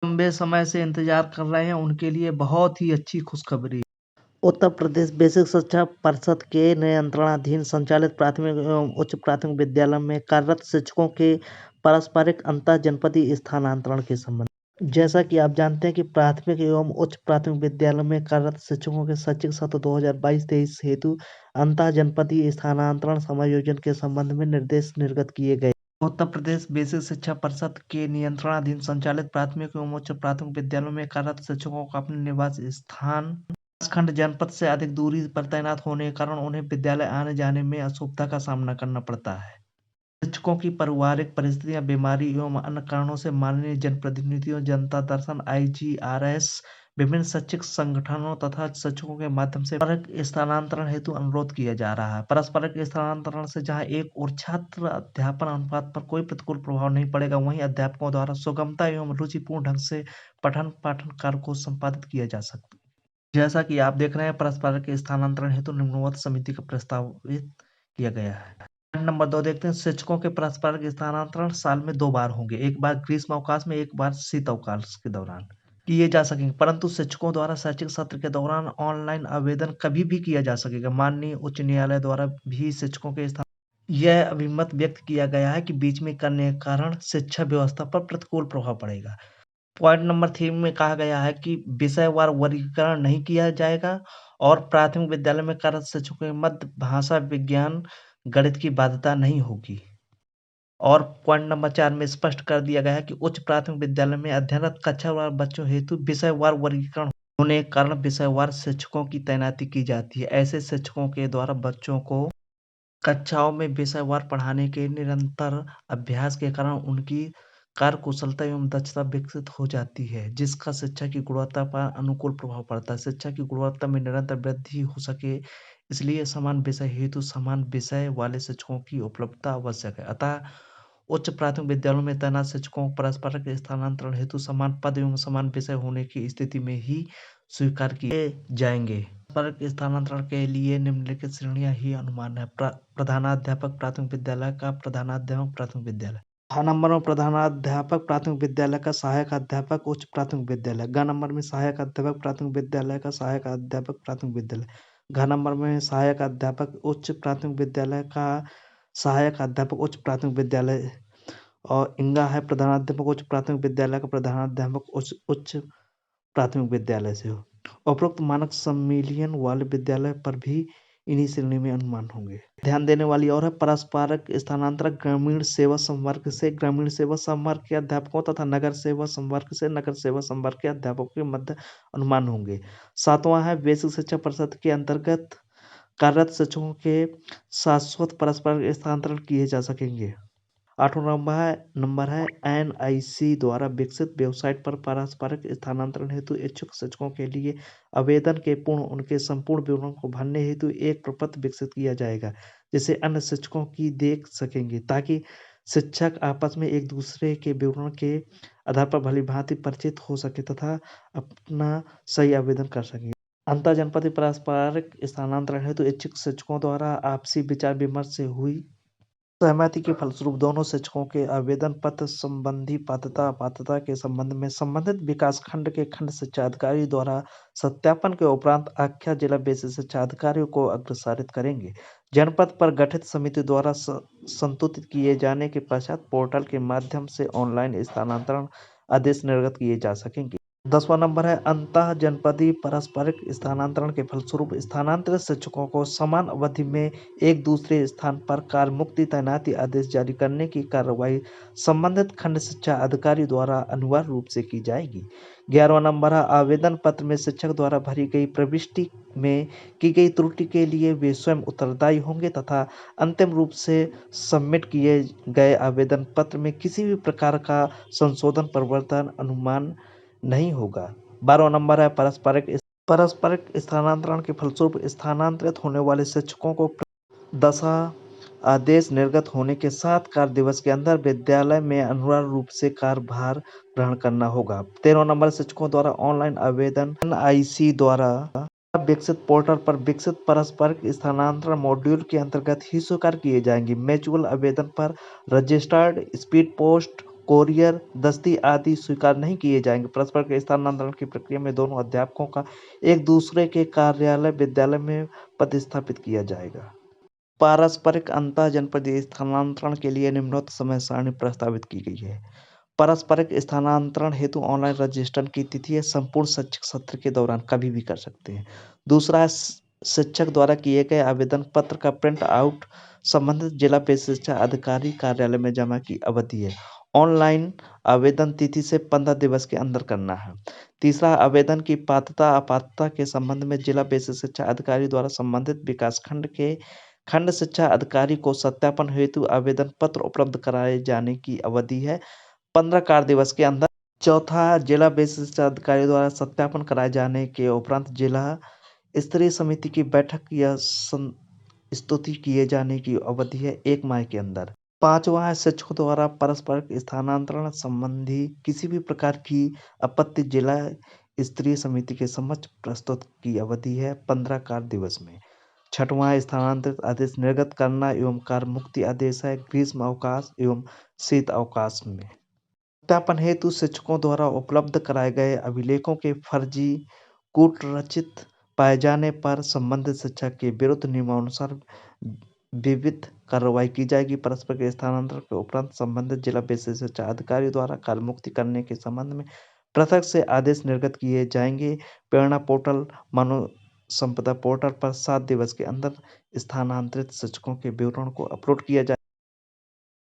लंबे समय से इंतजार कर रहे हैं उनके लिए बहुत ही अच्छी खुशखबरी। उत्तर प्रदेश बेसिक शिक्षा परिषद के नियंत्रणाधीन संचालित प्राथमिक एवं उच्च प्राथमिक विद्यालय में कार्यरत शिक्षकों के पारस्परिक अंतर जनपदीय स्थानांतरण के संबंध। जैसा कि आप जानते हैं कि प्राथमिक एवं उच्च प्राथमिक विद्यालय में कार्यरत शिक्षकों के शैक्षिक सत्र 2022-23 हेतु अंतर जनपदीय स्थानांतरण समायोजन के संबंध में निर्देश निर्गत किए गए। उत्तर प्रदेश बेसिक शिक्षा परिषद के नियंत्रणाधीन संचालित प्राथमिक एवं उच्च प्राथमिक विद्यालयों में कार्यरत शिक्षकों को अपने निवास स्थान खंड जनपद से अधिक दूरी पर तैनात होने के कारण उन्हें विद्यालय आने जाने में असुविधा का सामना करना पड़ता है। शिक्षकों की पारिवारिक परिस्थितियां, बीमारी एवं अन्य कारणों से माननीय जनप्रतिनिधियों, जनता दर्शन, IGRS, विभिन्न शैक्षिक संगठनों तथा शिक्षकों के माध्यम से पारस्परिक स्थानांतरण हेतु अनुरोध किया जा रहा है। पारस्परिक स्थानांतरण से जहां एक और छात्र अध्यापन अनुपात पर कोई प्रतिकूल प्रभाव नहीं पड़ेगा, वहीं अध्यापकों द्वारा सुगमता एवं रुचिपूर्ण ढंग से पठन पाठन कार्य को संपादित किया जा सकता है। जैसा कि आप देख रहे हैं, पारस्परिक स्थानांतरण हेतु निम्नवत समिति का प्रस्तावित किया गया है। नंबर 2 देखते हैं। शिक्षकों के पारस्परिक स्थानांतरण साल में 2 बार होंगे, एक बार ग्रीष्म अवकाश में, एक बार शीत अवकाश के दौरान किए जा सकेंगे, परंतु शिक्षकों द्वारा शैक्षिक सत्र के दौरान ऑनलाइन आवेदन कभी भी किया जा सकेगा। माननीय उच्च न्यायालय द्वारा भी शिक्षकों के स्थान यह अभिमत व्यक्त किया गया है कि बीच में करने के कारण शिक्षा व्यवस्था पर प्रतिकूल प्रभाव पड़ेगा। पॉइंट नंबर 3 में कहा गया है कि विषयवार वर्गीकरण नहीं किया जाएगा और प्राथमिक विद्यालय में कार्यरत शिक्षकों के मध्य भाषा, विज्ञान, गणित की बाध्यता नहीं होगी। और पॉइंट नंबर 4 में स्पष्ट कर दिया गया है कि उच्च प्राथमिक विद्यालय में अध्ययनरत कक्षावार बच्चों हेतु विषयवार वर्गीकरण होने के कारण विषयवार शिक्षकों की तैनाती की जाती है। ऐसे शिक्षकों के द्वारा बच्चों को कक्षाओं में विषयवार पढ़ाने के निरंतर अभ्यास के कारण उनकी कार्यकुशलता एवं दक्षता विकसित हो जाती है, जिसका शिक्षा की गुणवत्ता पर अनुकूल प्रभाव पड़ता है। शिक्षा की गुणवत्ता में निरंतर वृद्धि हो सके, इसलिए समान विषय हेतु समान विषय वाले शिक्षकों की उपलब्धता आवश्यक है। अतः उच्च प्राथमिक विद्यालयों में तैनात शिक्षकों को पारस्परिक स्थानांतरण हेतु समान पद एवं समान विषय होने की स्थिति में ही स्वीकार किए जाएंगे। पारस्परिक स्थानांतरण के लिए निम्नलिखित श्रेणियां ही अनुमान है। प्रधानाध्यापक प्राथमिक विद्यालय का प्रधानाध्यापक प्राथमिक विद्यालय। ख नंबर में प्रधानाध्यापक प्राथमिक विद्यालय का सहायक अध्यापक उच्च प्राथमिक विद्यालय। ग नंबर में सहायक अध्यापक प्राथमिक विद्यालय का सहायक अध्यापक प्राथमिक विद्यालय। घ नंबर में सहायक अध्यापक उच्च प्राथमिक विद्यालय का सहायक अध्यापक उच्च प्राथमिक विद्यालय। और इंगा है प्रधानाध्यापक उच्च प्राथमिक विद्यालय का प्रधानाध्यापक उच्च प्राथमिक विद्यालय से हो। उपरोक्त मानक सम्मिलियन वाले विद्यालय पर भी इन्हीं श्रेणी में अनुमान होंगे। ध्यान देने वाली और है पारस्परिक स्थानांतरण ग्रामीण सेवा संवर्ग से ग्रामीण सेवा संवर्ग के अध्यापकों तथा नगर सेवा संवर्ग से नगर सेवा संवर्ग के अध्यापकों के मध्य अनुमान होंगे। 7वां है बेसिक शिक्षा परिषद के अंतर्गत कार्यरत शिक्षकों के शाश्वत पारस्परिक स्थानांतरण किए जा सकेंगे। 8वां नंबर है NIC द्वारा विकसित वेबसाइट पर पारस्परिक स्थानांतरण हेतु इच्छुक शिक्षकों के लिए आवेदन के पूर्ण उनके संपूर्ण विवरण को भरने हेतु एक प्रपत्र विकसित किया जाएगा, जिसे अन्य शिक्षकों की देख सकेंगे, ताकि शिक्षक आपस में एक दूसरे के विवरण के आधार पर भलीभांति परिचित हो सके तथा अपना सही आवेदन कर सकें। अंतर जनपदीय पारस्परिक स्थानांतरण हेतु इच्छुक शिक्षकों द्वारा आपसी विचार विमर्श से हुई सहमति के फलस्वरूप दोनों शिक्षकों के आवेदन पत्र संबंधी पात्रता अपात्रता के संबंध में संबंधित विकास खंड के खंड शिक्षा अधिकारी द्वारा सत्यापन के उपरांत आख्या जिला बेसिक शिक्षा अधिकारियों को अग्रसारित करेंगे। जनपद पर गठित समिति द्वारा संतुलित किए जाने के पश्चात पोर्टल के माध्यम से ऑनलाइन स्थानांतरण आदेश निर्गत किए जा सकेंगे। 10वां नंबर है अंतः जनपदीय पारस्परिक स्थानांतरण के फलस्वरूप स्थानांतरित शिक्षकों को समान अवधि में एक दूसरे स्थान पर कार्य मुक्ति तैनाती आदेश जारी करने की कार्रवाई संबंधित खंड शिक्षा अधिकारी द्वारा अनिवार्य रूप से की जाएगी। 11वां नंबर है आवेदन पत्र में शिक्षक द्वारा भरी गई प्रविष्टि में की गई त्रुटि के लिए वे स्वयं उत्तरदायी होंगे तथा अंतिम रूप से सबमिट किए गए आवेदन पत्र में किसी भी प्रकार का संशोधन परिवर्तन अनुमान नहीं होगा। 12वां नंबर है पारस्परिक स्थानांतरण के फलस्वरूप स्थानांतरित होने वाले शिक्षकों को दशा आदेश निर्गत होने के 7 कार्य दिवस के अंदर विद्यालय में अनिवार्य रूप से कार्यभार ग्रहण करना होगा। 13वां नंबर शिक्षकों द्वारा ऑनलाइन आवेदन NIC द्वारा विकसित पोर्टल पर विकसित पारस्परिक स्थानांतरण मॉड्यूल के अंतर्गत ही स्वीकार किए जाएंगे। म्यूचुअल आवेदन पर रजिस्टर्ड स्पीड पोस्ट कोरियर, दस्ती आदि स्वीकार नहीं किए जाएंगे। परस्पर के स्थानांतरण की प्रक्रिया में दोनों अध्यापकों का एक दूसरे के कार्यालय विद्यालय में पदस्थापित किया जाएगा। पारस्परिक अंतर जनपदीय स्थानांतरण के लिए निम्नोक्त समय सारणी प्रस्तावित की गई है। पारस्परिक स्थानांतरण हेतु ऑनलाइन रजिस्ट्रेशन की तिथि है संपूर्ण शैक्षिक सत्र के दौरान कभी भी कर सकते हैं। दूसरा है शिक्षक द्वारा किए गए आवेदन पत्र का प्रिंट आउट संबंधित जिला शिक्षा अधिकारी कार्यालय में जमा की अवधि है। ऑनलाइन आवेदन तिथि से 15 दिवस के अंदर करना है। तीसरा, आवेदन की पात्रता अपात्रता के संबंध में जिला शिक्षा अधिकारी द्वारा संबंधित विकास खंड के खंड शिक्षा अधिकारी को सत्यापन हेतु आवेदन पत्र उपलब्ध कराए जाने की अवधि है 15 कार्य दिवस के अंदर। चौथा, जिला शिक्षा अधिकारी द्वारा सत्यापन कराए जाने के उपरांत जिला स्तरीय समिति की बैठक या स्तुति किए जाने की अवधि है 1 माह के अंदर। पांचवा है, शिक्षकों द्वारा परस्परिक स्थानांतरण संबंधी किसी भी प्रकार की आपत्ति जिला स्तरीय समिति के समक्ष प्रस्तुत की अवधि है 15 कार्य दिवस में। छठवां, स्थानांतरित आदेश निर्गत करना एवं कार्य मुक्ति आदेश है ग्रीष्म अवकाश एवं शीत अवकाश में। सत्यापन हेतु शिक्षकों द्वारा उपलब्ध कराए गए अभिलेखों के फर्जी कूटरचित पाए जाने पर संबंधित शिक्षक के विरुद्ध नियमानुसार विविध कार्रवाई की जाएगी। परस्पर के स्थानांतरण के उपरांत संबंधित जिला शिक्षा अधिकारी द्वारा कार्य मुक्ति करने के संबंध में पृथक से आदेश निर्गत किए जाएंगे। प्रेरणा पोर्टल मानव संपदा पोर्टल पर 7 दिवस के अंदर स्थानांतरित शिक्षकों के विवरण को अपलोड किया जाए।